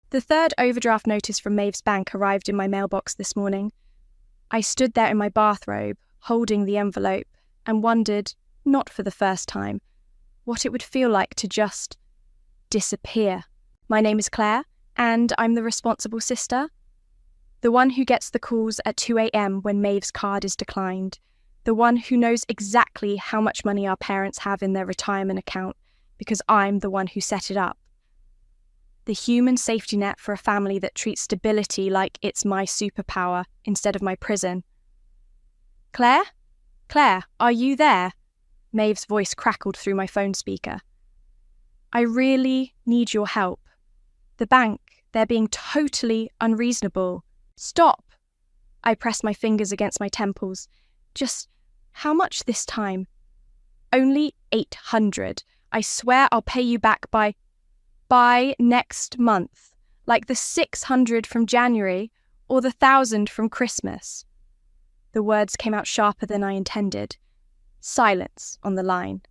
The third overdraft notice from Maeve's bank arrived in my mailbox this morning. I stood there in my bathrobe, holding the envelope, and wondered, not for the first time, what it would feel like to just disappear. My name is Claire, and I'm the responsible sister. The one who gets the calls at 2 a.m. when Maeve's card is declined. The one who knows exactly how much money our parents have in their retirement account because I'm the one who set it up. The human safety net for a family that treats stability like it's my superpower instead of my prison. Claire? Claire, are you there? Maeve's voice crackled through my phone speaker. I really need your help. The bank, they're being totally unreasonable. Stop! I pressed my fingers against my temples. Just how much this time? Only 800. I swear I'll pay you back by next month, like the 600 from January or the 1,000 from Christmas. The words came out sharper than I intended. Silence on the line.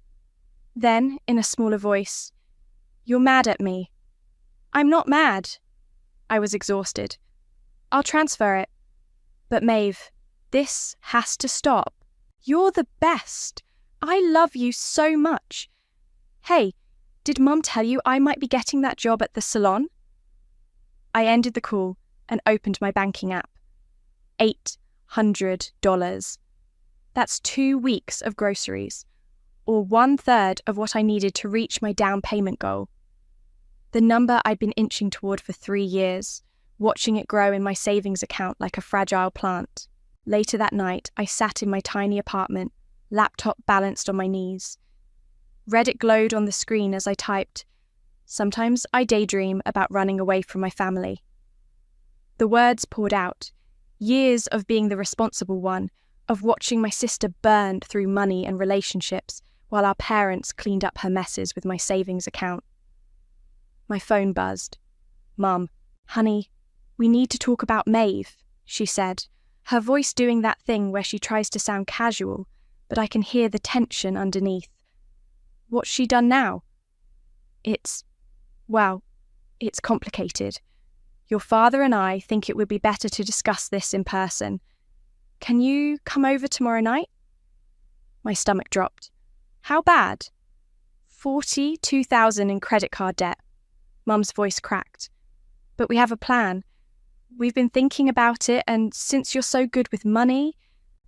Then, in a smaller voice, You're mad at me. I'm not mad. I was exhausted. I'll transfer it. But Maeve, this has to stop. You're the best. I love you so much. Hey, did Mum tell you I might be getting that job at the salon? I ended the call and opened my banking app. $800. That's 2 weeks of groceries, or 1/3 of what I needed to reach my down payment goal. The number I'd been inching toward for 3 years, watching it grow in my savings account like a fragile plant. Later that night, I sat in my tiny apartment, laptop balanced on my knees. Reddit glowed on the screen as I typed. Sometimes I daydream about running away from my family. The words poured out. Years of being the responsible one, of watching my sister burn through money and relationships while our parents cleaned up her messes with my savings account. My phone buzzed. Mum, honey, we need to talk about Maeve, she said, her voice doing that thing where she tries to sound casual, but I can hear the tension underneath. What's she done now? It's complicated. Your father and I think it would be better to discuss this in person. Can you come over tomorrow night? My stomach dropped. How bad? 42,000 in credit card debt. Mum's voice cracked. But we have a plan. We've been thinking about it, and since you're so good with money,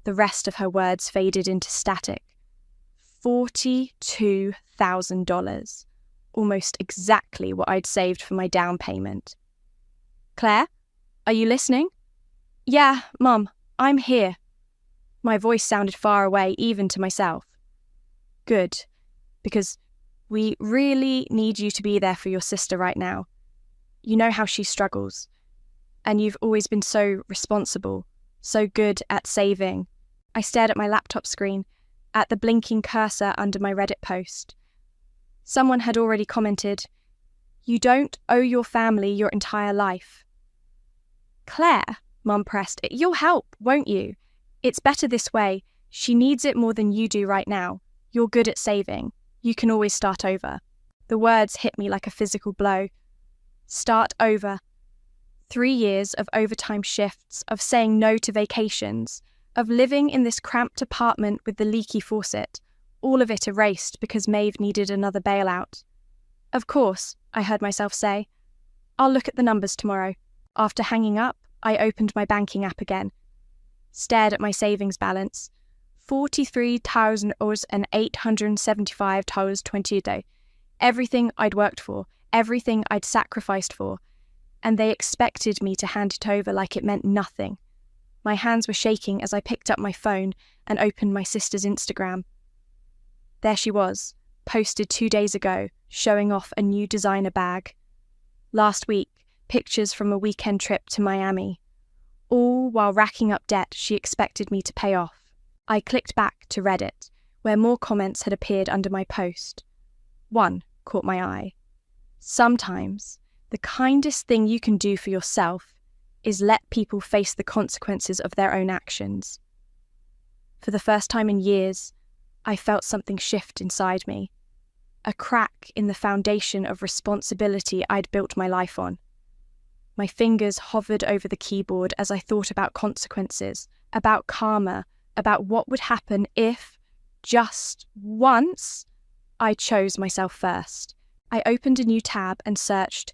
the rest of her words faded into static. $42,000. Almost exactly what I'd saved for my down payment. Claire, are you listening? Yeah, Mum, I'm here. My voice sounded far away, even to myself. Good, because we really need you to be there for your sister right now. You know how she struggles, and you've always been so responsible, so good at saving. I stared at my laptop screen, at the blinking cursor under my Reddit post. Someone had already commented, "You don't owe your family your entire life." Claire, Mum pressed, "You'll help, won't you? It's better this way. She needs it more than you do right now. You're good at saving. You can always start over." The words hit me like a physical blow. Start over. 3 years of overtime shifts, of saying no to vacations, of living in this cramped apartment with the leaky faucet, all of it erased because Maeve needed another bailout. Of course, I heard myself say. I'll look at the numbers tomorrow. After hanging up, I opened my banking app again. Stared at my savings balance. $43,875.20. Everything I'd worked for, everything I'd sacrificed for, and they expected me to hand it over like it meant nothing. My hands were shaking as I picked up my phone and opened my sister's Instagram. There she was, posted 2 days ago, showing off a new designer bag. Last week, pictures from a weekend trip to Miami. All while racking up debt she expected me to pay off. I clicked back to Reddit, where more comments had appeared under my post. One caught my eye. Sometimes, the kindest thing you can do for yourself is let people face the consequences of their own actions. For the first time in years, I felt something shift inside me. A crack in the foundation of responsibility I'd built my life on. My fingers hovered over the keyboard as I thought about consequences, about karma, about what would happen if, just once, I chose myself first. I opened a new tab and searched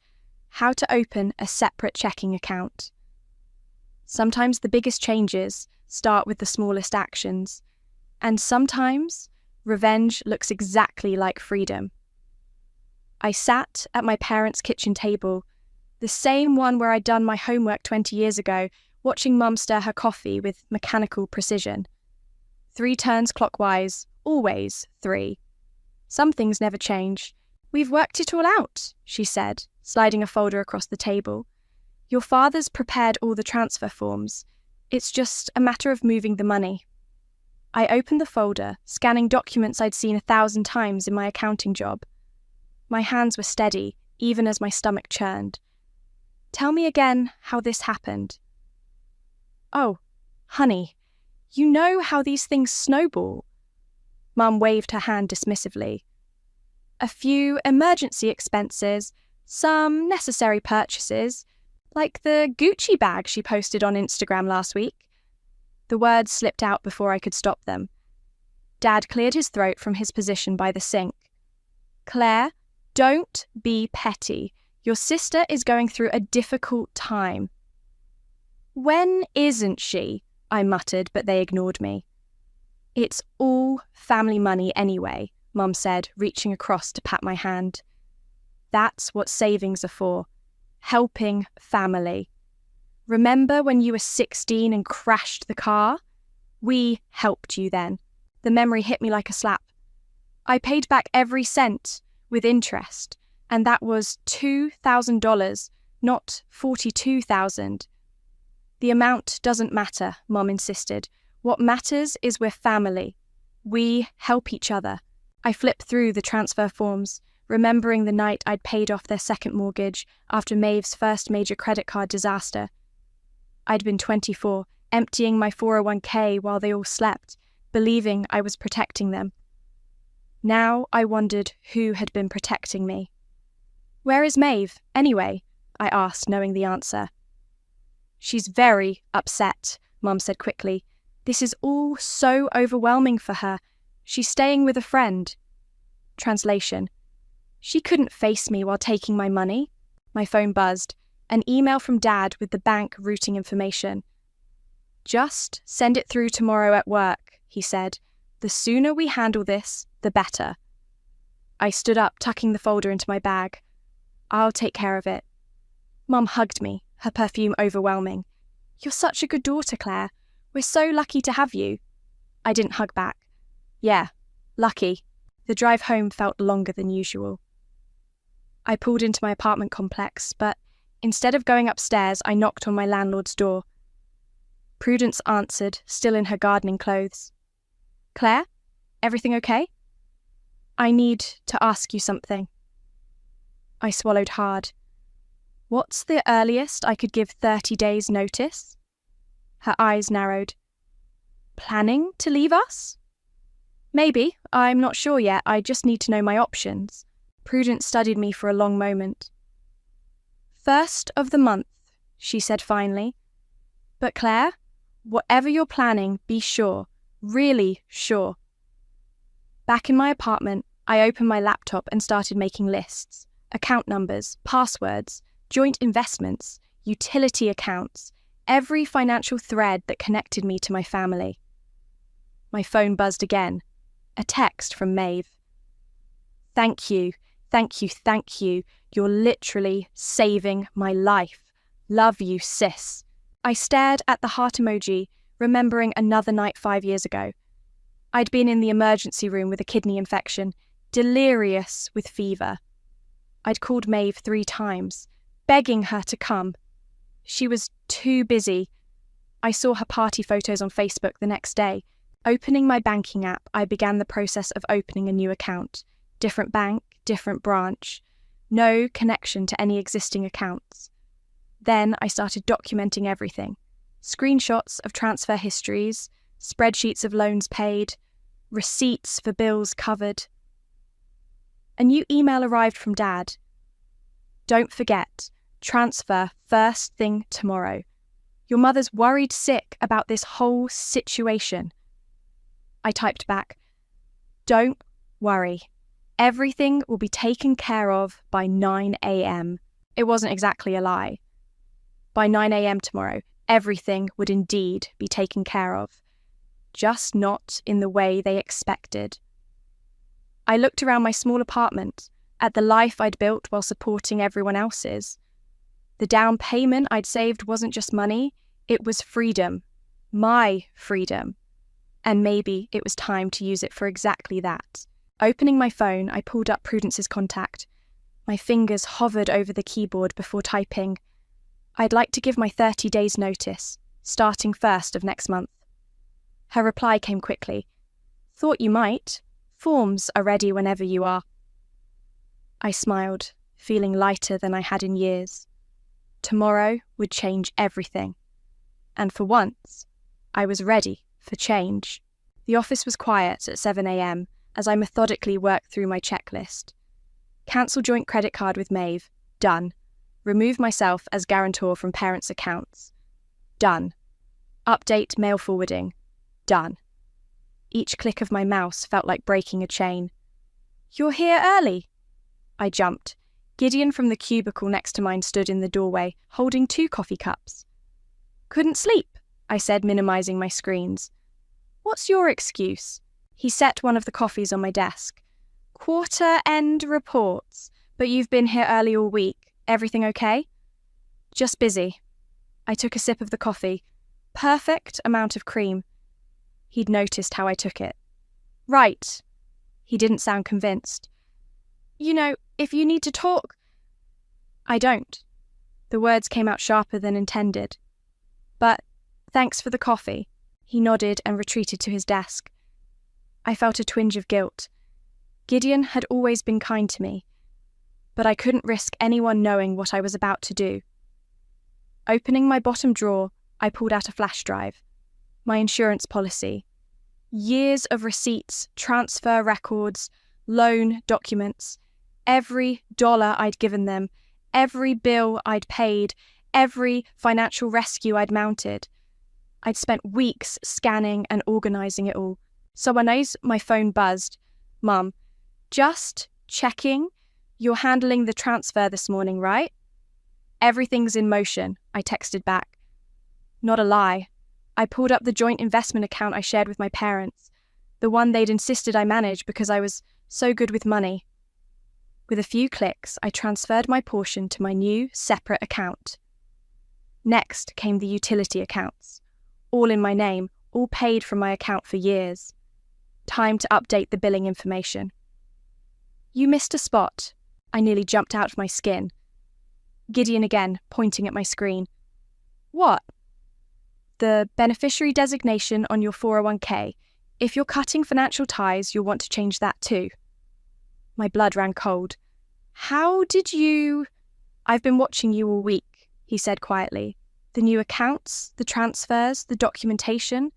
how to open a separate checking account. Sometimes the biggest changes start with the smallest actions, and sometimes revenge looks exactly like freedom. I sat at my parents' kitchen table, the same one where I'd done my homework 20 years ago, watching Mum stir her coffee with mechanical precision. 3 turns clockwise, always 3. Some things never change. We've worked it all out, she said, sliding a folder across the table. Your father's prepared all the transfer forms. It's just a matter of moving the money. I opened the folder, scanning documents I'd seen 1,000 times in my accounting job. My hands were steady, even as my stomach churned. Tell me again how this happened. Oh, honey, you know how these things snowball. Mum waved her hand dismissively. A few emergency expenses, some necessary purchases, like the Gucci bag she posted on Instagram last week. The words slipped out before I could stop them. Dad cleared his throat from his position by the sink. Claire, don't be petty. Your sister is going through a difficult time. When isn't she? I muttered, but they ignored me. It's all family money anyway, Mum said, reaching across to pat my hand. That's what savings are for. Helping family. Remember when you were 16 and crashed the car? We helped you then. The memory hit me like a slap. I paid back every cent with interest, and that was $2,000, not $42,000. The amount doesn't matter, Mum insisted. What matters is we're family. We help each other. I flipped through the transfer forms, remembering the night I'd paid off their second mortgage after Maeve's first major credit card disaster. I'd been 24, emptying my 401k while they all slept, believing I was protecting them. Now I wondered who had been protecting me. Where is Maeve, anyway? I asked, knowing the answer. She's very upset, Mum said quickly. This is all so overwhelming for her. She's staying with a friend. Translation. She couldn't face me while taking my money. My phone buzzed. An email from Dad with the bank routing information. Just send it through tomorrow at work, he said. The sooner we handle this, the better. I stood up, tucking the folder into my bag. I'll take care of it. Mum hugged me, her perfume overwhelming. You're such a good daughter, Claire. We're so lucky to have you. I didn't hug back. Yeah, lucky. The drive home felt longer than usual. I pulled into my apartment complex, but instead of going upstairs, I knocked on my landlord's door. Prudence answered, still in her gardening clothes. Claire, everything okay? I need to ask you something. I swallowed hard. What's the earliest I could give 30 days' notice? Her eyes narrowed. Planning to leave us? Maybe. I'm not sure yet. I just need to know my options. Prudence studied me for a long moment. First of the month, she said finally. But Claire, whatever you're planning, be sure, really sure. Back in my apartment, I opened my laptop and started making lists. Account numbers, passwords, joint investments, utility accounts, every financial thread that connected me to my family. My phone buzzed again. A text from Maeve. Thank you, thank you, thank you. You're literally saving my life. Love you, sis. I stared at the heart emoji, remembering another night 5 years ago. I'd been in the emergency room with a kidney infection, delirious with fever. I'd called Maeve 3 times, begging her to come. She was too busy. I saw her party photos on Facebook the next day. Opening my banking app, I began the process of opening a new account. Different bank, different branch. No connection to any existing accounts. Then I started documenting everything. Screenshots of transfer histories, spreadsheets of loans paid, receipts for bills covered. A new email arrived from Dad. Don't forget, Transfer first thing tomorrow. Your mother's worried sick about this whole situation. I typed back, "Don't worry. Everything will be taken care of by 9 a.m. It wasn't exactly a lie. By 9 a.m. tomorrow, everything would indeed be taken care of. Just not in the way they expected. I looked around my small apartment, at the life I'd built while supporting everyone else's. The down payment I'd saved wasn't just money, it was freedom. My freedom. And maybe it was time to use it for exactly that. Opening my phone, I pulled up Prudence's contact. My fingers hovered over the keyboard before typing. I'd like to give my 30 days notice, starting 1st of next month. Her reply came quickly. Thought you might. Forms are ready whenever you are. I smiled, feeling lighter than I had in years. Tomorrow would change everything. And for once, I was ready for change. The office was quiet at 7 a.m. as I methodically worked through my checklist. Cancel joint credit card with Maeve. Done. Remove myself as guarantor from parents' accounts. Done. Update mail forwarding. Done. Each click of my mouse felt like breaking a chain. You're here early. I jumped. Gideon from the cubicle next to mine stood in the doorway, holding 2 coffee cups. Couldn't sleep, I said, minimizing my screens. What's your excuse? He set one of the coffees on my desk. Quarter-end reports, but you've been here early all week. Everything okay? Just busy. I took a sip of the coffee. Perfect amount of cream. He'd noticed how I took it. Right. He didn't sound convinced. You know, if you need to talk... I don't. The words came out sharper than intended. But thanks for the coffee. He nodded and retreated to his desk. I felt a twinge of guilt. Gideon had always been kind to me, but I couldn't risk anyone knowing what I was about to do. Opening my bottom drawer, I pulled out a flash drive. My insurance policy. Years of receipts, transfer records, loan documents, every dollar I'd given them, every bill I'd paid, every financial rescue I'd mounted. I'd spent weeks scanning and organising it all. So when my phone buzzed, Mum, just checking, you're handling the transfer this morning, right? Everything's in motion, I texted back. Not a lie. I pulled up the joint investment account I shared with my parents, the one they'd insisted I manage because I was so good with money. With a few clicks, I transferred my portion to my new, separate account. Next came the utility accounts, all in my name, all paid from my account for years. Time to update the billing information. You missed a spot. I nearly jumped out of my skin. Gideon again, pointing at my screen. What? The beneficiary designation on your 401k. If you're cutting financial ties, you'll want to change that too. My blood ran cold. How did you... I've been watching you all week, he said quietly. The new accounts, the transfers, the documentation.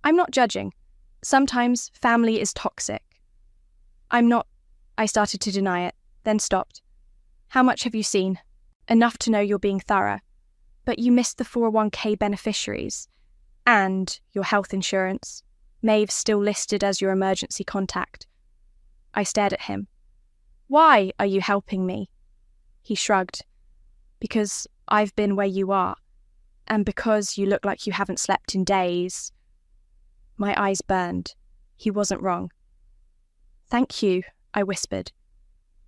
I'm not judging. Sometimes family is toxic. I'm not... I started to deny it, then stopped. How much have you seen? Enough to know you're being thorough. But you missed the 401k beneficiaries. And your health insurance. Maeve's still listed as your emergency contact. I stared at him. Why are you helping me? He shrugged. Because I've been where you are. And because you look like you haven't slept in days. My eyes burned. He wasn't wrong. Thank you, I whispered.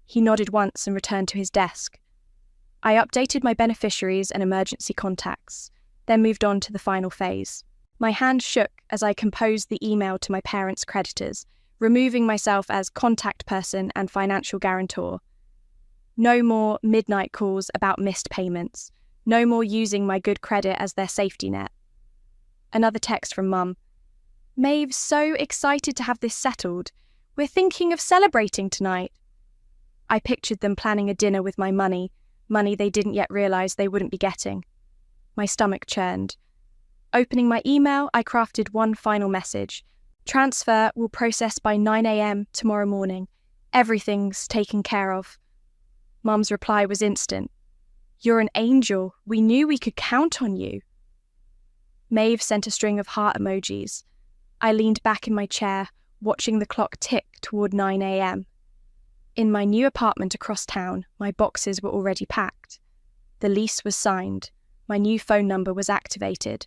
He nodded once and returned to his desk. I updated my beneficiaries and emergency contacts, then moved on to the final phase. My hand shook as I composed the email to my parents' creditors, removing myself as contact person and financial guarantor. No more midnight calls about missed payments. No more using my good credit as their safety net. Another text from Mum. Maeve's so excited to have this settled. We're thinking of celebrating tonight. I pictured them planning a dinner with my money they didn't yet realise they wouldn't be getting. My stomach churned. Opening my email, I crafted one final message. Transfer will process by 9 a.m. tomorrow morning. Everything's taken care of. Mum's reply was instant. You're an angel. We knew we could count on you. Maeve sent a string of heart emojis. I leaned back in my chair, watching the clock tick toward 9 a.m. In my new apartment across town, my boxes were already packed. The lease was signed. My new phone number was activated.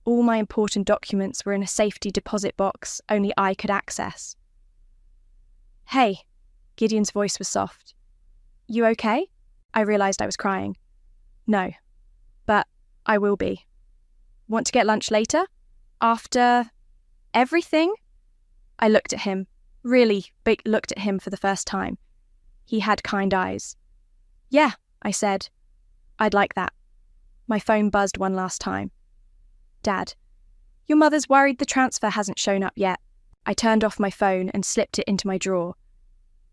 All my important documents were in a safety deposit box only I could access. "Hey," Gideon's voice was soft. "You okay?" I realised I was crying. "No, but I will be. Want to get lunch later? After everything?" I looked at him, looked at him for the first time. He had kind eyes. "Yeah," I said. "I'd like that." My phone buzzed one last time. "Dad, your mother's worried the transfer hasn't shown up yet." I turned off my phone and slipped it into my drawer.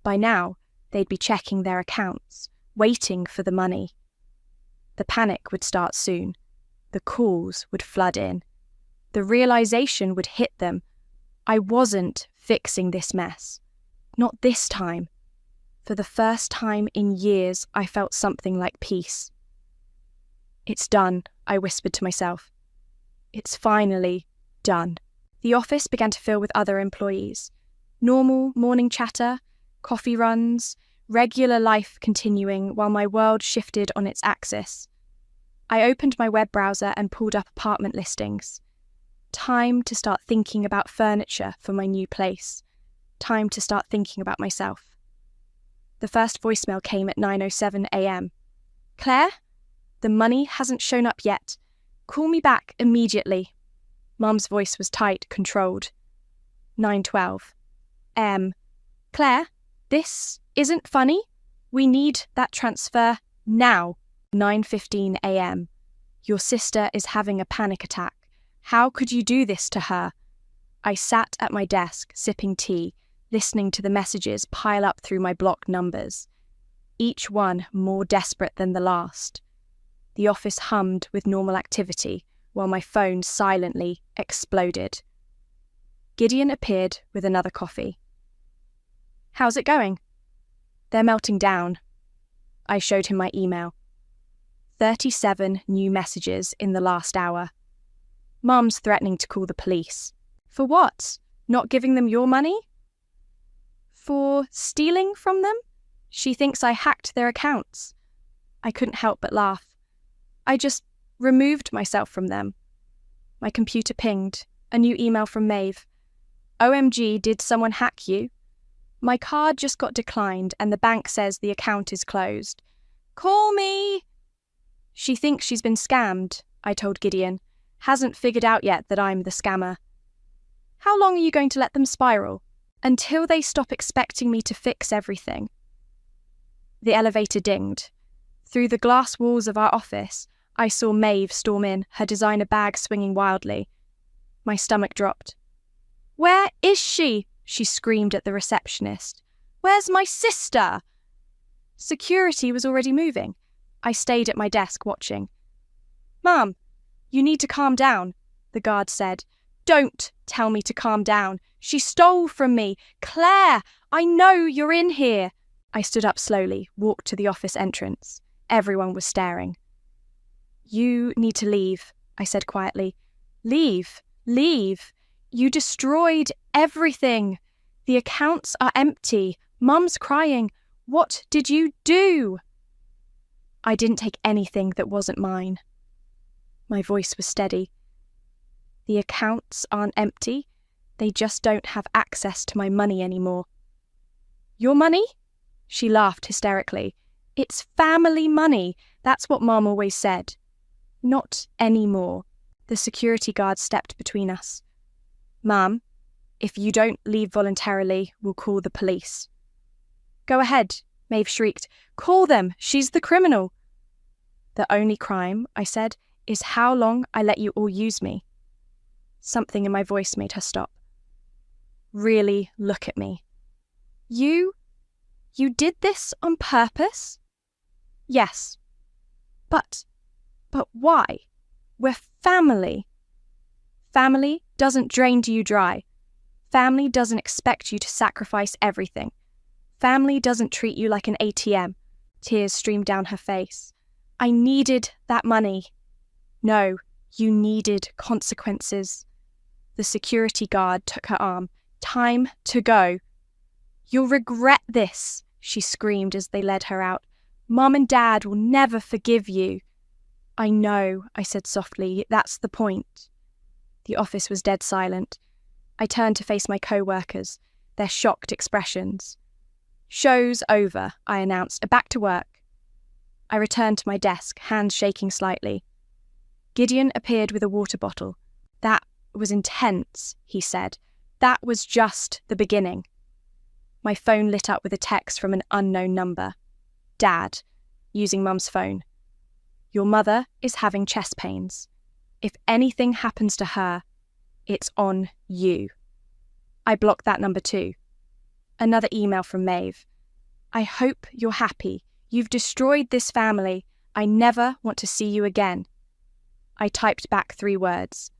By now, they'd be checking their accounts, waiting for the money. The panic would start soon. The calls would flood in. The realization would hit them. I wasn't fixing this mess. Not this time. For the first time in years, I felt something like peace. "It's done," I whispered to myself. It's finally done. The office began to fill with other employees. Normal morning chatter, coffee runs, regular life continuing while my world shifted on its axis. I opened my web browser and pulled up apartment listings. Time to start thinking about furniture for my new place. Time to start thinking about myself. The first voicemail came at 9:07 a.m. "Claire, the money hasn't shown up yet. Call me back immediately." Mum's voice was tight, controlled. 9:12. "Claire, this isn't funny. We need that transfer now." 9:15 a.m. "Your sister is having a panic attack. How could you do this to her?" I sat at my desk, sipping tea, listening to the messages pile up through my blocked numbers. Each one more desperate than the last. The office hummed with normal activity, while my phone silently exploded. Gideon appeared with another coffee. "How's it going?" "They're melting down." I showed him my email. 37 new messages in the last hour. Mum's threatening to call the police. For what? Not giving them your money? For stealing from them? She thinks I hacked their accounts. I couldn't help but laugh. I just removed myself from them. My computer pinged. A new email from Maeve. "OMG, did someone hack you? My card just got declined and the bank says the account is closed. Call me!" "She thinks she's been scammed," I told Gideon. "Hasn't figured out yet that I'm the scammer." "How long are you going to let them spiral?" "Until they stop expecting me to fix everything." The elevator dinged. Through the glass walls of our office, I saw Maeve storm in, her designer bag swinging wildly. My stomach dropped. "Where is she?" she screamed at the receptionist. "Where's my sister?" Security was already moving. I stayed at my desk watching. "Mum, you need to calm down," the guard said. "Don't tell me to calm down. She stole from me. Claire, I know you're in here." I stood up slowly, walked to the office entrance. Everyone was staring. "You need to leave," I said quietly. "Leave? Leave? You destroyed everything. The accounts are empty. Mum's crying. What did you do?" "I didn't take anything that wasn't mine." My voice was steady. "The accounts aren't empty. They just don't have access to my money anymore." "Your money?" She laughed hysterically. "It's family money. That's what Mum always said." "Not anymore." The security guard stepped between us. "Mum, if you don't leave voluntarily, we'll call the police." "Go ahead," Maeve shrieked. "Call them. She's the criminal." "The only crime," I said, "is how long I let you all use me." Something in my voice made her stop. "Really look at me." You did this on purpose?" "Yes." But why? We're family." "Family doesn't drain you dry. Family doesn't expect you to sacrifice everything. Family doesn't treat you like an ATM." Tears streamed down her face. I needed that money. No, you needed consequences. The security guard took her arm. Time to go. You'll regret this, she screamed as they led her out. Mum and Dad will never forgive you. I know, I said softly. That's the point. The office was dead silent. I turned to face my co-workers, their shocked expressions. Show's over, I announced. Back to work. I returned to my desk, hands shaking slightly. Gideon appeared with a water bottle. That was intense, he said. That was just the beginning. My phone lit up with a text from an unknown number. Dad, using Mum's phone. Your mother is having chest pains. If anything happens to her, it's on you. I blocked that number too. Another email from Maeve. I hope you're happy. You've destroyed this family. I never want to see you again. I typed back 3 words.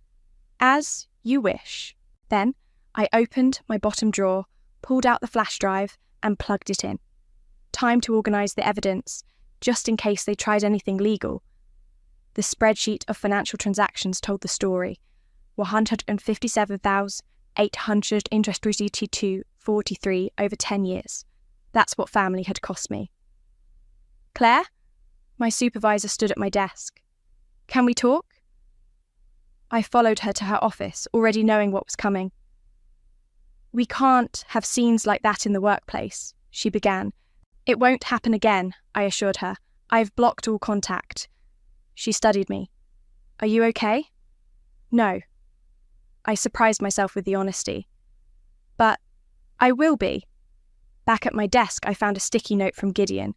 As you wish. Then I opened my bottom drawer, pulled out the flash drive and plugged it in. Time to organise the evidence, just in case they tried anything legal. The spreadsheet of financial transactions told the story. 157,800 interest received to 43 over 10 years. That's what family had cost me. Claire? My supervisor stood at my desk. Can we talk? I followed her to her office, already knowing what was coming. We can't have scenes like that in the workplace, she began. It won't happen again, I assured her. I've blocked all contact. She studied me. Are you okay? No. I surprised myself with the honesty. But I will be. Back at my desk, I found a sticky note from Gideon.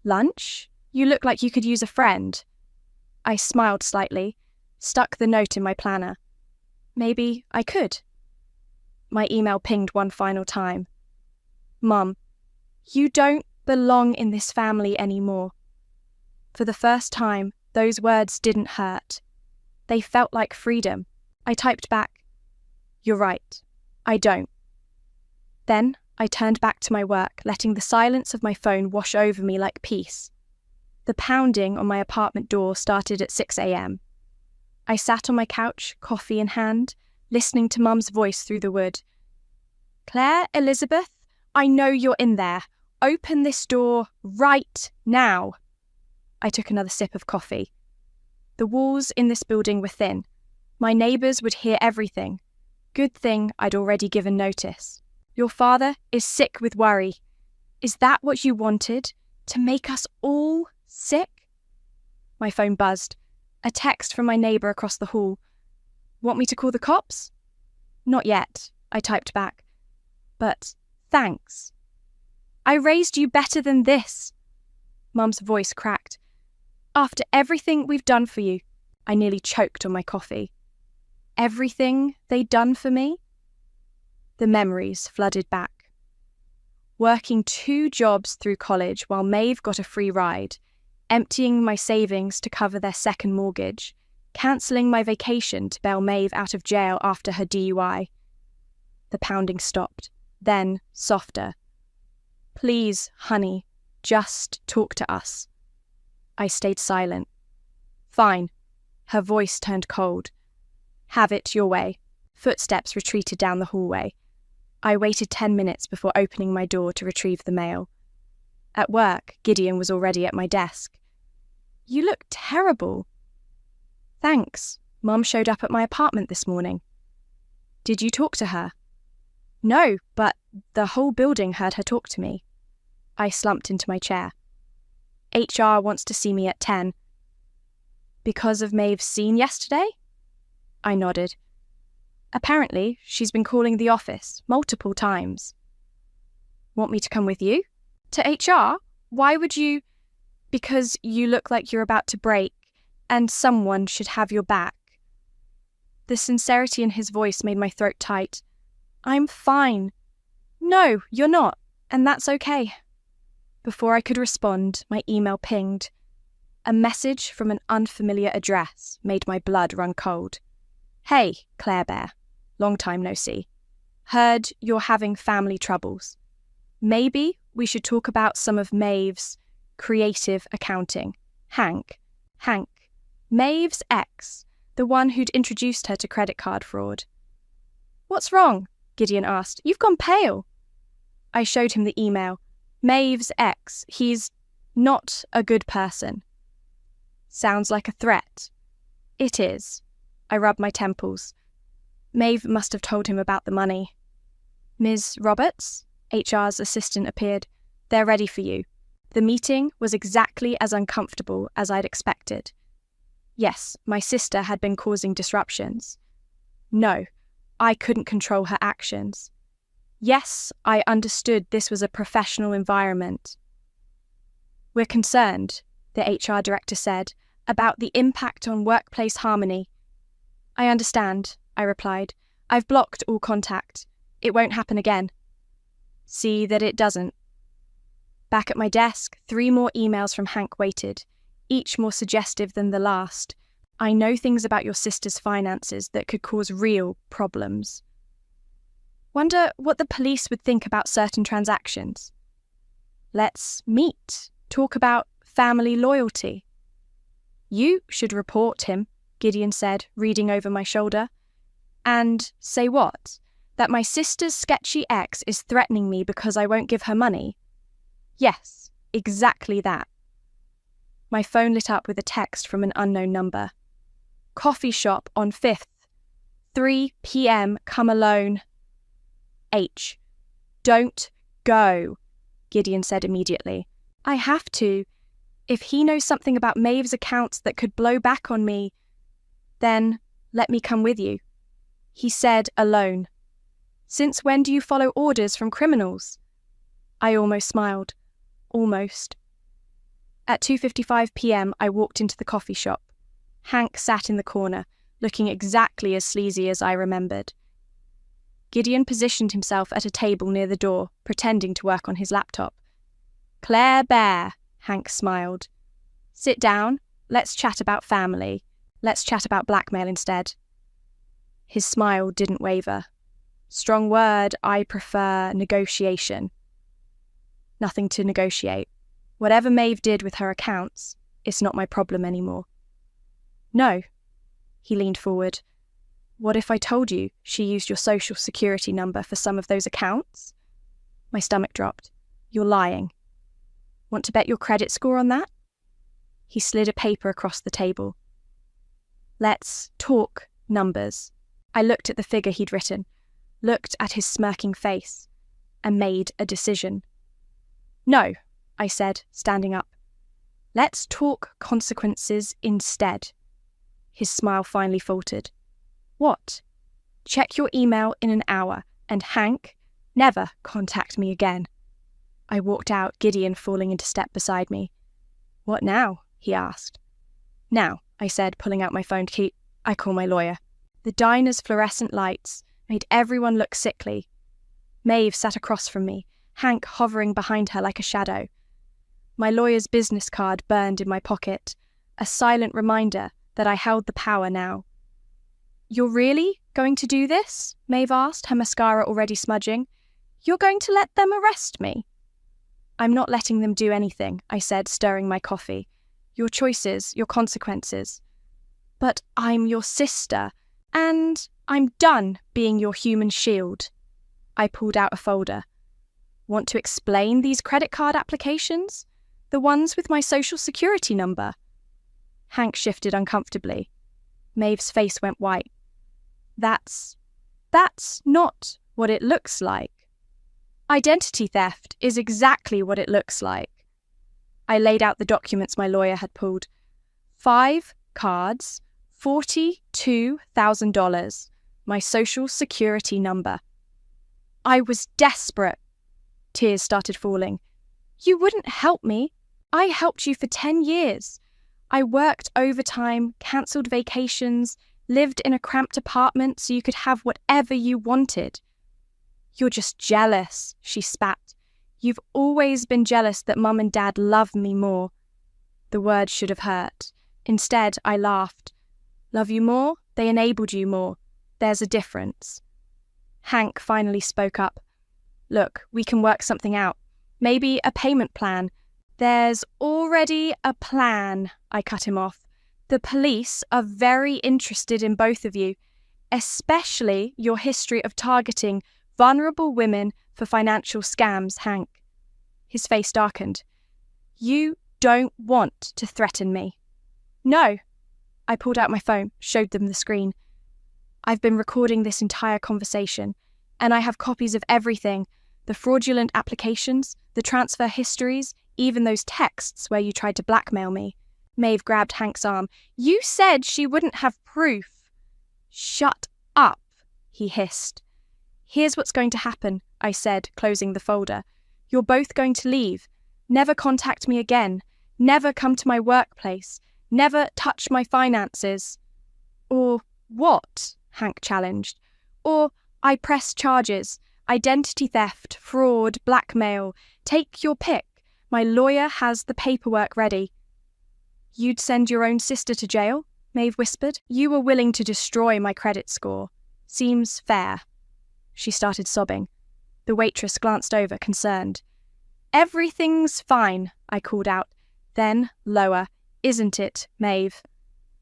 Lunch? You look like you could use a friend. I smiled slightly, stuck the note in my planner. Maybe I could. My email pinged one final time. Mum, you don't belong in this family anymore. For the first time, those words didn't hurt. They felt like freedom. I typed back, You're right, I don't. Then I turned back to my work, letting the silence of my phone wash over me like peace. The pounding on my apartment door started at 6 a.m. I sat on my couch, coffee in hand, listening to Mum's voice through the wood. Claire, Elizabeth, I know you're in there. Open this door right now. I took another sip of coffee. The walls in this building were thin. My neighbours would hear everything. Good thing I'd already given notice. Your father is sick with worry. Is that what you wanted? To make us all sick? My phone buzzed. A text from my neighbour across the hall. Want me to call the cops? Not yet, I typed back. But thanks. I raised you better than this. Mum's voice cracked. After everything we've done for you, I nearly choked on my coffee. Everything they'd done for me? The memories flooded back. Working 2 jobs through college while Maeve got a free ride, emptying my savings to cover their second mortgage, cancelling my vacation to bail Maeve out of jail after her DUI. The pounding stopped, then softer. Please, honey, just talk to us. I stayed silent. Fine. Her voice turned cold. Have it your way. Footsteps retreated down the hallway. I waited 10 minutes before opening my door to retrieve the mail. At work, Gideon was already at my desk. You look terrible. Thanks. Mum showed up at my apartment this morning. Did you talk to her? No, but the whole building heard her talk to me. I slumped into my chair. HR wants to see me at 10. Because of Maeve's scene yesterday? I nodded. Apparently, she's been calling the office multiple times. Want me to come with you? To HR? Why would you? Because you look like you're about to break, and someone should have your back. The sincerity in his voice made my throat tight. I'm fine. No, you're not, and that's okay. Before I could respond, my email pinged. A message from an unfamiliar address made my blood run cold. Hey, Claire Bear. Long time no see. Heard you're having family troubles. Maybe we should talk about some of Maeve's creative accounting. Hank, Maeve's ex, the one who'd introduced her to credit card fraud. "What's wrong?" Gideon asked. "You've gone pale." I showed him the email. Maeve's ex, he's not a good person. Sounds like a threat. It is. I rubbed my temples. Maeve must have told him about the money. "Ms. Roberts?" HR's assistant appeared. "They're ready for you." The meeting was exactly as uncomfortable as I'd expected. Yes, my sister had been causing disruptions. No, I couldn't control her actions. Yes, I understood this was a professional environment. "We're concerned," the HR director said, "about the impact on workplace harmony." "I understand," I replied. "I've blocked all contact. It won't happen again." "See that it doesn't." Back at my desk, 3 more emails from Hank waited, each more suggestive than the last. "I know things about your sister's finances that could cause real problems. Wonder what the police would think about certain transactions. Let's meet, talk about family loyalty." "You should report him," Gideon said, reading over my shoulder. "And say what? That my sister's sketchy ex is threatening me because I won't give her money?" "Yes, exactly that." My phone lit up with a text from an unknown number. "Coffee shop on 5th. 3 p.m. Come alone. H. "Don't go," Gideon said immediately. "I have to. If he knows something about Maeve's accounts that could blow back on me, then let me come with you." He said alone. "Since when do you follow orders from criminals?" I almost smiled. Almost. At 2:55 p.m, I walked into the coffee shop. Hank sat in the corner, looking exactly as sleazy as I remembered. Gideon positioned himself at a table near the door, pretending to work on his laptop. "Claire Bear," Hank smiled. "Sit down. Let's chat about family. Let's chat about blackmail instead." His smile didn't waver. "Strong word, I prefer negotiation." "Nothing to negotiate. Whatever Maeve did with her accounts, it's not my problem anymore." "No." He leaned forward. "What if I told you she used your social security number for some of those accounts?" My stomach dropped. "You're lying." "Want to bet your credit score on that?" He slid a paper across the table. "Let's talk numbers." I looked at the figure he'd written, looked at his smirking face, and made a decision. "No," I said, standing up. "Let's talk consequences instead." His smile finally faltered. "What?" "Check your email in an hour, and Hank, never contact me again." I walked out, Gideon falling into step beside me. "What now?" he asked. "Now," I said, pulling out my phone to keep. "I call my lawyer." The diner's fluorescent lights made everyone look sickly. Maeve sat across from me, Hank hovering behind her like a shadow. My lawyer's business card burned in my pocket, a silent reminder that I held the power now. "You're really going to do this?" Maeve asked, her mascara already smudging. "You're going to let them arrest me?" "I'm not letting them do anything," I said, stirring my coffee. "Your choices, your consequences." "But I'm your sister, and I'm done being your human shield." I pulled out a folder. "Want to explain these credit card applications? The ones with my social security number?" Hank shifted uncomfortably. Maeve's face went white. That's not what it looks like." "Identity theft is exactly what it looks like." I laid out the documents my lawyer had pulled. 5 cards, $42,000, my social security number. I was desperate. Tears started falling. "You wouldn't help me. I helped you for 10 years. I worked overtime, cancelled vacations, lived in a cramped apartment so you could have whatever you wanted." "You're just jealous," she spat. "You've always been jealous that Mum and Dad love me more." The words should have hurt. Instead, I laughed. "Love you more? They enabled you more. There's a difference." Hank finally spoke up. "Look, we can work something out. Maybe a payment plan. There's already a plan, I cut him off. The police are very interested in both of you, especially your history of targeting vulnerable women for financial scams, Hank. His face darkened. You don't want to threaten me. No. I pulled out my phone, showed them the screen. I've been recording this entire conversation, and I have copies of everything, the fraudulent applications, the transfer histories, even those texts where you tried to blackmail me. Maeve grabbed Hank's arm. You said she wouldn't have proof. Shut up, he hissed. Here's what's going to happen, I said, closing the folder. You're both going to leave. Never contact me again. Never come to my workplace. Never touch my finances. Or what? Hank challenged. Or I press charges. Identity theft, fraud, blackmail. Take your pick. My lawyer has the paperwork ready. You'd send your own sister to jail? Maeve whispered. You were willing to destroy my credit score. Seems fair. She started sobbing. The waitress glanced over, concerned. Everything's fine, I called out. Then, lower. Isn't it, Maeve?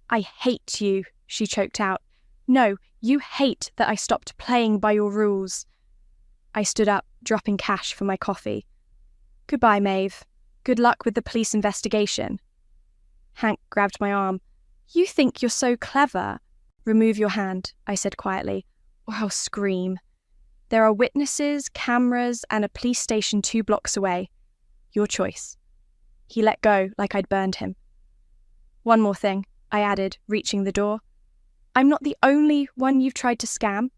I hate you, she choked out. No, you hate that I stopped playing by your rules. I stood up, dropping cash for my coffee. Goodbye, Maeve. Good luck with the police investigation. Hank grabbed my arm. You think you're so clever. Remove your hand, I said quietly, or I'll scream. There are witnesses, cameras, and a police station 2 blocks away. Your choice. He let go like I'd burned him. One more thing, I added, reaching the door. I'm not the only one you've tried to scam.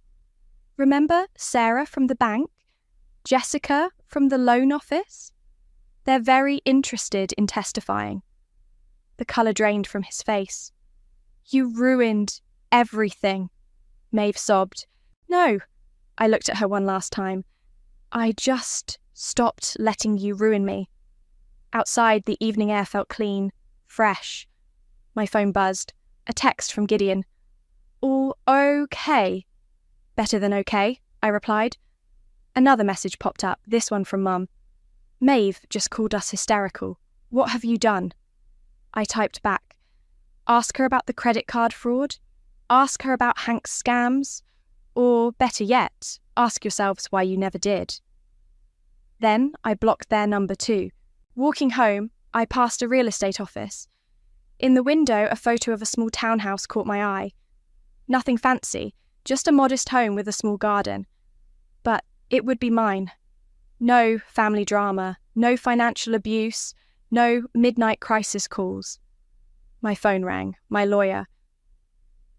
Remember Sarah from the bank? Jessica from the loan office? They're very interested in testifying. The colour drained from his face. You ruined everything, Maeve sobbed. No, I looked at her one last time. I just stopped letting you ruin me. Outside, the evening air felt clean, fresh. My phone buzzed. A text from Gideon. All okay? Better than okay, I replied. Another message popped up, this one from Mum. Maeve just called us hysterical. What have you done? I typed back. Ask her about the credit card fraud. Ask her about Hank's scams. Or, better yet, ask yourselves why you never did. Then I blocked their number too. Walking home, I passed a real estate office. In the window, a photo of a small townhouse caught my eye. Nothing fancy, just a modest home with a small garden. But it would be mine. No family drama, no financial abuse, no midnight crisis calls. My phone rang, my lawyer.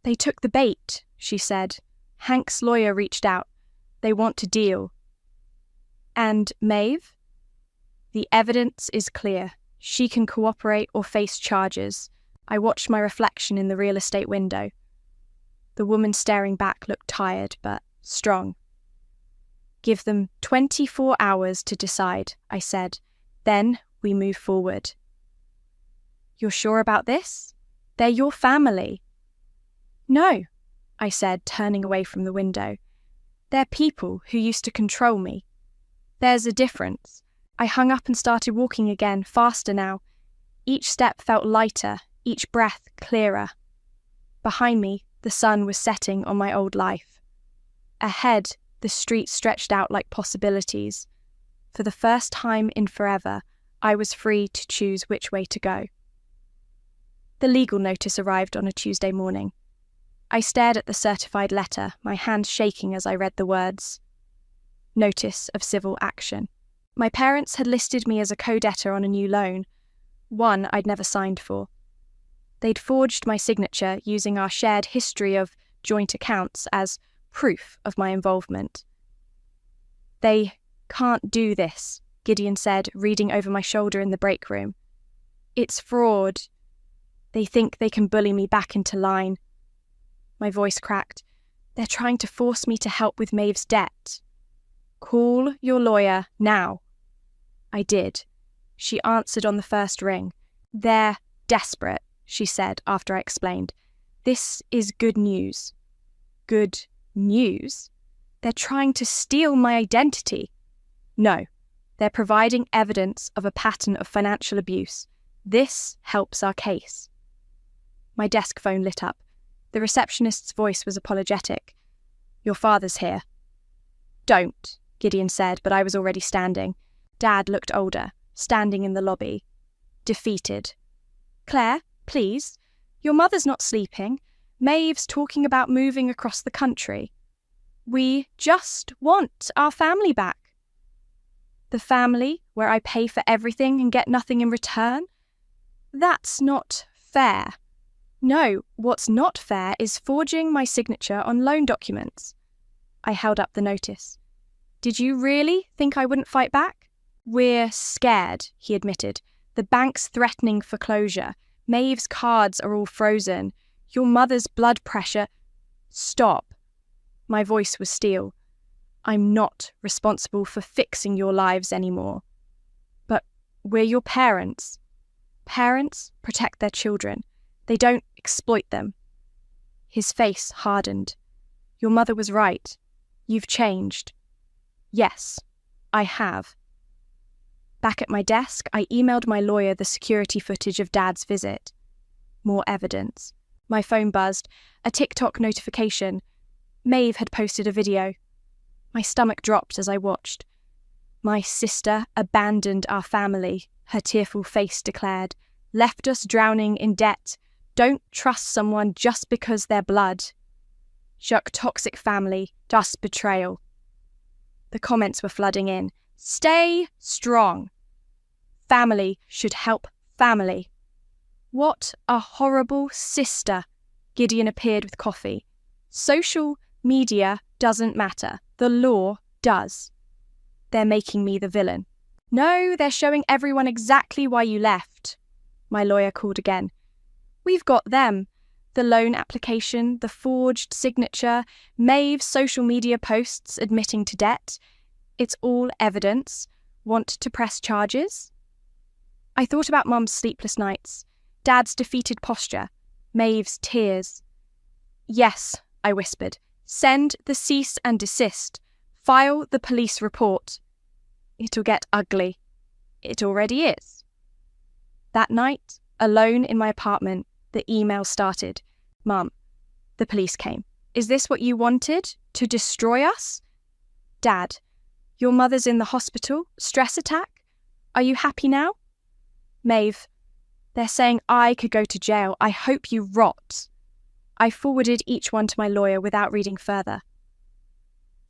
They took the bait, she said. Hank's lawyer reached out. They want to deal. And Maeve? The evidence is clear. She can cooperate or face charges. I watched my reflection in the real estate window. The woman staring back looked tired, but strong. Give them 24 hours to decide, I said. Then we move forward. You're sure about this? They're your family. No, I said, turning away from the window. They're people who used to control me. There's a difference. I hung up and started walking again, faster now. Each step felt lighter, each breath clearer. Behind me, the sun was setting on my old life. Ahead, the street stretched out like possibilities. For the first time in forever, I was free to choose which way to go. The legal notice arrived on a Tuesday morning. I stared at the certified letter, my hand shaking as I read the words. Notice of civil action. My parents had listed me as a co-debtor on a new loan, one I'd never signed for. They'd forged my signature using our shared history of joint accounts as proof of my involvement. They can't do this, Gideon said, reading over my shoulder in the break room. It's fraud. They think they can bully me back into line. My voice cracked. They're trying to force me to help with Maeve's debt. Call your lawyer now. I did. She answered on the first ring. They're desperate, she said after I explained. This is good news. Good news? They're trying to steal my identity. No, They're providing evidence of a pattern of financial abuse. This helps our case. My desk phone lit up. The receptionist's voice was apologetic. Your father's here. Don't, Gideon said, but I was already standing. Dad looked older, standing in the lobby. Defeated. Claire, please. Your mother's not sleeping. Maeve's talking about moving across the country. We just want our family back. The family where I pay for everything and get nothing in return? That's not fair. No, what's not fair is forging my signature on loan documents. I held up the notice. Did you really think I wouldn't fight back? We're scared, he admitted. The bank's threatening foreclosure. Maeve's cards are all frozen. Your mother's blood pressure. Stop. My voice was steel. I'm not responsible for fixing your lives anymore. But we're your parents. Parents protect their children. They don't exploit them. His face hardened. Your mother was right. You've changed. Yes, I have. Back at my desk, I emailed my lawyer the security footage of Dad's visit. More evidence. My phone buzzed. A TikTok notification. Maeve had posted a video. My stomach dropped as I watched. My sister abandoned our family, her tearful face declared. Left us drowning in debt. Don't trust someone just because they're blood. Shuck toxic family, dust betrayal. The comments were flooding in. Stay strong. Family should help family. What a horrible sister. Gideon appeared with coffee. Social media doesn't matter. The law does. They're making me the villain. No, they're showing everyone exactly why you left. My lawyer called again. We've got them. The loan application, the forged signature, Maeve's social media posts admitting to debt. It's all evidence. Want to press charges? I thought about Mum's sleepless nights, Dad's defeated posture, Maeve's tears. Yes, I whispered. Send the cease and desist. File the police report. It'll get ugly. It already is. That night, alone in my apartment, the email started. Mum, the police came. Is this what you wanted? To destroy us? Dad, your mother's in the hospital. Stress attack? Are you happy now? Maeve, they're saying I could go to jail. I hope you rot. I forwarded each one to my lawyer without reading further.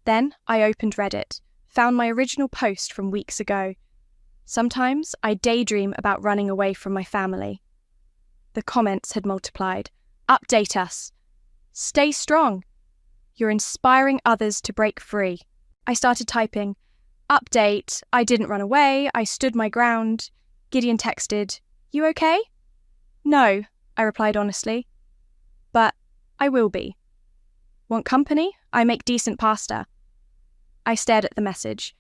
Then I opened Reddit, found my original post from weeks ago. Sometimes I daydream about running away from my family. The comments had multiplied. Update us. Stay strong. You're inspiring others to break free. I started typing. Update. I didn't run away. I stood my ground. Gideon texted. You okay? No, I replied honestly. But I will be. Want company? I make decent pasta. I stared at the message.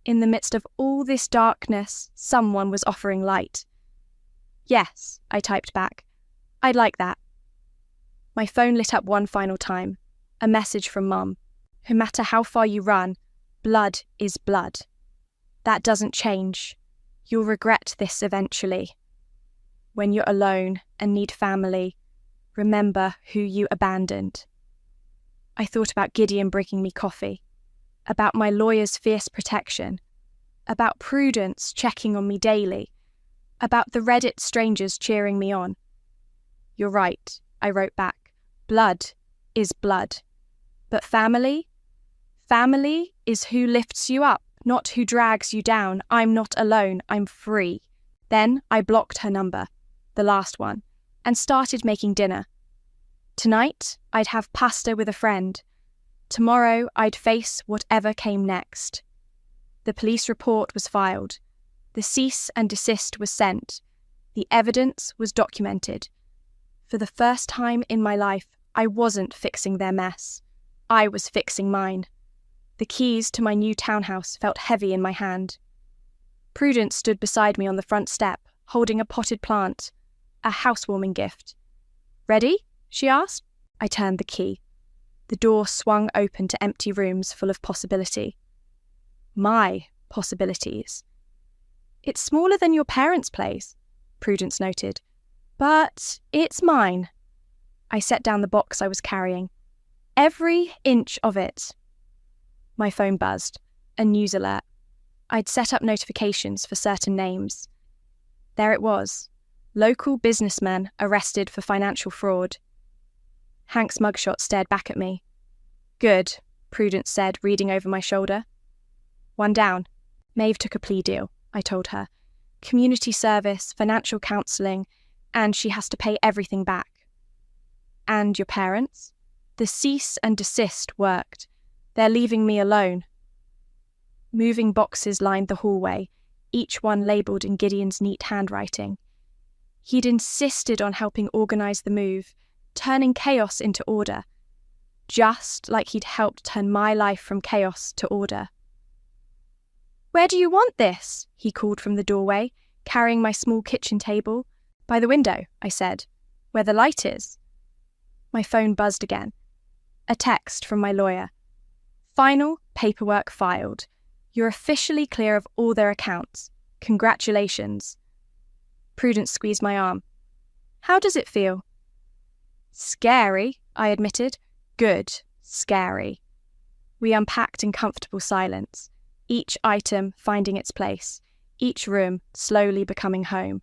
In the midst of all this darkness, someone was offering light. Yes, I typed back. I'd like that. My phone lit up one final time. A message from Mum. No matter how far you run, blood is blood. That doesn't change. You'll regret this eventually. When you're alone and need family, remember who you abandoned. I thought about Gideon bringing me coffee, about my lawyer's fierce protection, about Prudence checking on me daily, about the Reddit strangers cheering me on. You're right, I wrote back. Blood is blood. But family? Family is who lifts you up, not who drags you down. I'm not alone, I'm free. Then I blocked her number, the last one, and started making dinner. Tonight, I'd have pasta with a friend. Tomorrow, I'd face whatever came next. The police report was filed. The cease and desist was sent. The evidence was documented. For the first time in my life, I wasn't fixing their mess. I was fixing mine. The keys to my new townhouse felt heavy in my hand. Prudence stood beside me on the front step, holding a potted plant, a housewarming gift. Ready? She asked. I turned the key. The door swung open to empty rooms full of possibility. My possibilities. It's smaller than your parents' place, Prudence noted. But it's mine. I set down the box I was carrying. Every inch of it. My phone buzzed. A news alert. I'd set up notifications for certain names. There it was. Local businessmen arrested for financial fraud. Hank's mugshot stared back at me. Good, Prudence said, reading over my shoulder. One down. Maeve took a plea deal, I told her. Community service, financial counselling, and she has to pay everything back. And your parents? The cease and desist worked. They're leaving me alone. Moving boxes lined the hallway, each one labelled in Gideon's neat handwriting. He'd insisted on helping organise the move, turning chaos into order, just like he'd helped turn my life from chaos to order. Where do you want this? He called from the doorway, carrying my small kitchen table. By the window, I said, where the light is. My phone buzzed again. A text from my lawyer. Final paperwork filed. You're officially clear of all their accounts. Congratulations. Prudence squeezed my arm. How does it feel? Scary, I admitted. Good, scary. We unpacked in comfortable silence, each item finding its place, each room slowly becoming home.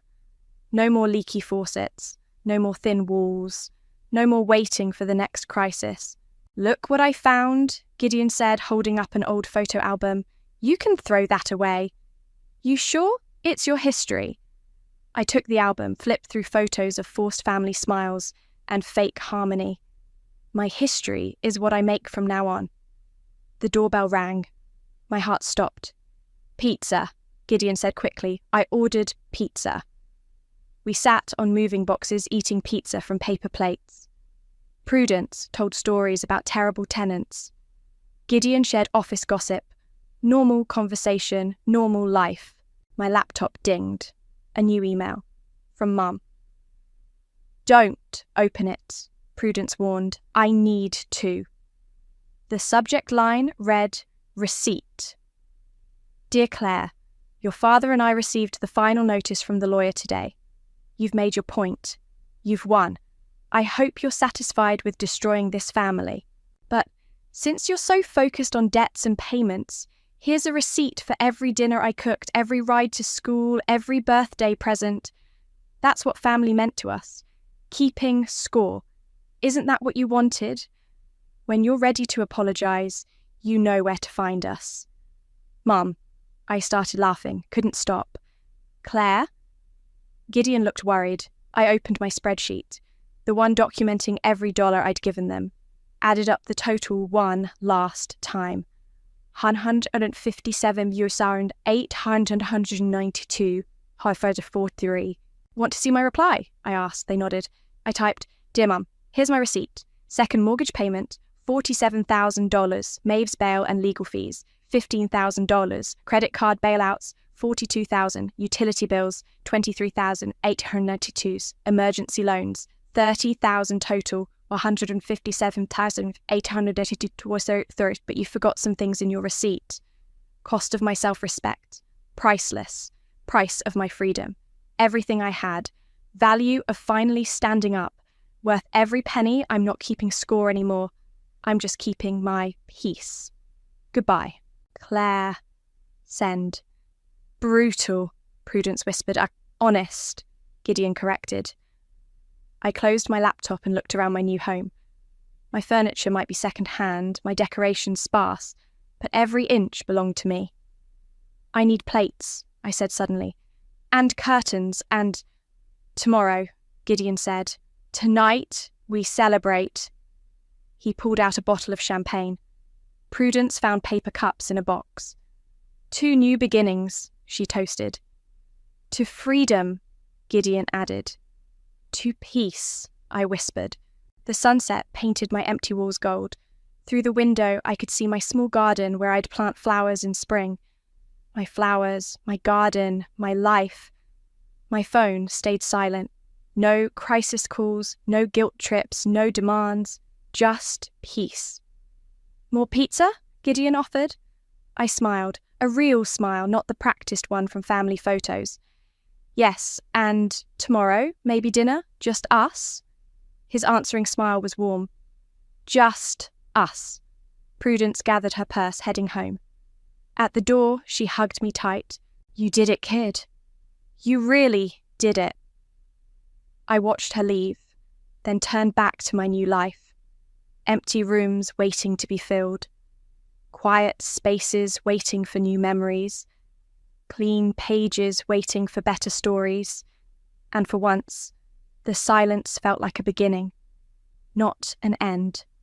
No more leaky faucets, no more thin walls, no more waiting for the next crisis. Look what I found, Gideon said, holding up an old photo album. You can throw that away. You sure? It's your history. I took the album, flipped through photos of forced family smiles and fake harmony. My history is what I make from now on. The doorbell rang. My heart stopped. Pizza, Gideon said quickly. I ordered pizza. We sat on moving boxes eating pizza from paper plates. Prudence told stories about terrible tenants. Gideon shared office gossip. Normal conversation, normal life. My laptop dinged. A new email. From Mum. Don't open it, Prudence warned. I need to. The subject line read, Receipt. Dear Claire, your father and I received the final notice from the lawyer today. You've made your point. You've won. I hope you're satisfied with destroying this family. But since you're so focused on debts and payments, here's a receipt for every dinner I cooked, every ride to school, every birthday present. That's what family meant to us. Keeping score. Isn't that what you wanted? When you're ready to apologise, you know where to find us. Mum, I started laughing, couldn't stop. Claire? Gideon looked worried. I opened my spreadsheet, the one documenting every dollar I'd given them, added up the total one last time. 157,892, 43. Want to see my reply? I asked. They nodded. I typed, Dear Mum, here's my receipt. Second mortgage payment, $47,000, Maeve's bail and legal fees, $15,000, credit card bailouts, $42,000, utility bills, $23,892, emergency loans, $30,000 total, $157,882, but you forgot some things in your receipt. Cost of my self-respect, priceless, price of my freedom, everything I had, value of finally standing up, worth every penny. I'm not keeping score anymore. I'm just keeping my peace. Goodbye. Claire. Send. Brutal, Prudence whispered. Honest, Gideon corrected. I closed my laptop and looked around my new home. My furniture might be second-hand, my decorations sparse, but every inch belonged to me. I need plates, I said suddenly, and curtains, and... Tomorrow, Gideon said. Tonight, we celebrate. He pulled out a bottle of champagne. Prudence found paper cups in a box. 2 new beginnings, she toasted. To freedom, Gideon added. To peace, I whispered. The sunset painted my empty walls gold. Through the window, I could see my small garden where I'd plant flowers in spring. My flowers, my garden, my life. My phone stayed silent. No crisis calls, no guilt trips, no demands. Just peace. More pizza? Gideon offered. I smiled. A real smile, not the practiced one from family photos. Yes, and tomorrow, maybe dinner? Just us? His answering smile was warm. Just us. Prudence gathered her purse, heading home. At the door, she hugged me tight. You did it, kid. You really did it. I watched her leave, then turned back to my new life. Empty rooms waiting to be filled. Quiet spaces waiting for new memories. Clean pages waiting for better stories. And for once, the silence felt like a beginning, not an end.